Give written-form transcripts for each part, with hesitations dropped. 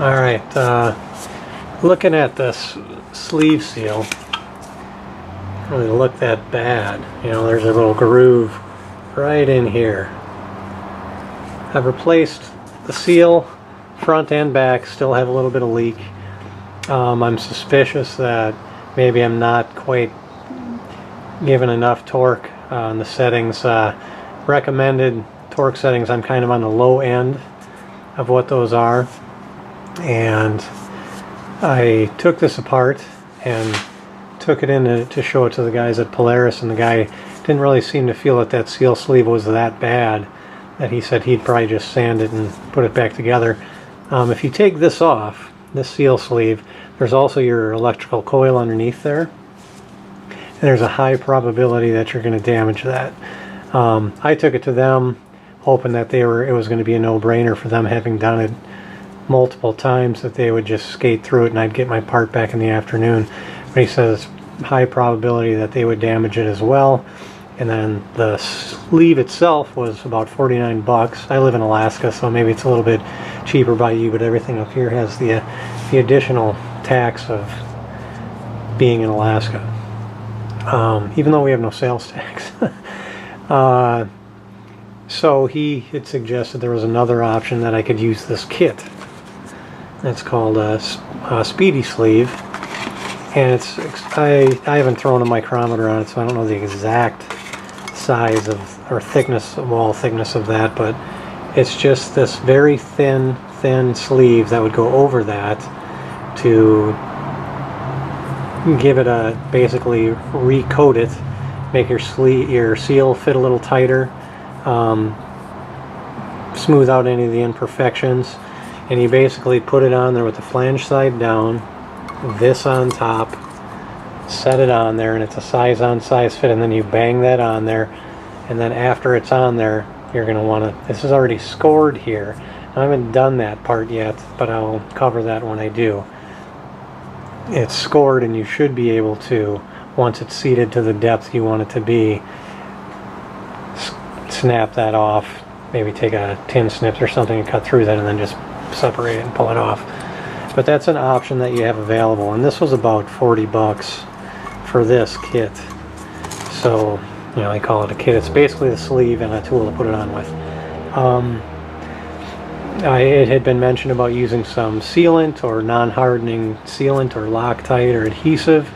Alright, looking at this sleeve seal, doesn't really look that bad. You know, there's a little groove right in here. I've replaced the seal, front and back, still have a little bit of leak. I'm suspicious that maybe I'm not quite given enough torque on the settings. Recommended torque settings, I'm kind of on the low end of what those are. And I took this apart and took it in to show it to the guys at Polaris, and the guy didn't really seem to feel that seal sleeve was that bad, that he said he'd probably just sand it and put it back together. If you take this off, this seal sleeve, there's also your electrical coil underneath there, and there's a high probability that you're going to damage that. I took it to them hoping that it was going to be a no-brainer for them, having done it multiple times, that they would just skate through it and I'd get my part back in the afternoon. But he says high probability that they would damage it as well. And then the sleeve itself was about 49 bucks. I live in Alaska, so maybe it's a little bit cheaper by you, but everything up here has the additional tax of being in Alaska. Even though we have no sales tax. So he had suggested there was another option, that I could use this kit. It's called Speedi Sleeve, and I haven't thrown a micrometer on it, so I don't know the exact size of, or thickness, wall thickness of that, but it's just this very thin sleeve that would go over that to give it a, basically recoat it, make your seal fit a little tighter, smooth out any of the imperfections. And you basically put it on there with the flange side down, this on top, set it on there, and it's a size on size fit, and then you bang that on there, and then after it's on there, you're going to want to, this is already scored here. I haven't done that part yet, but I'll cover that when I do. It's scored, and you should be able to, once it's seated to the depth you want it to be, snap that off. Maybe take a tin snips or something and cut through that, and then just separate it and pull it off. But that's an option that you have available, and this was about 40 bucks for this kit. So, you know, I call it a kit. It's basically the sleeve and a tool to put it on with. It had been mentioned about using some sealant or non-hardening sealant or Loctite or adhesive,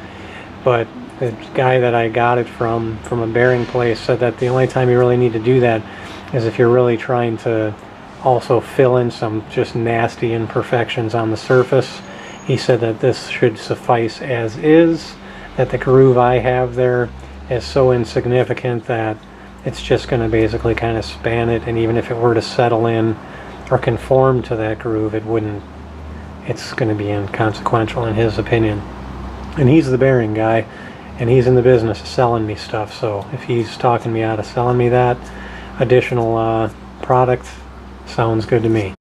but the guy that I got it from a bearing place said that the only time you really need to do that is if you're really trying to also fill in some just nasty imperfections on the surface. He said that this should suffice as is, that the groove I have there is so insignificant that it's just going to basically kind of span it, and even if it were to settle in or conform to that groove, it's going to be inconsequential in his opinion. And he's the bearing guy, and he's in the business of selling me stuff, so if he's talking me out of selling me that additional product, sounds good to me.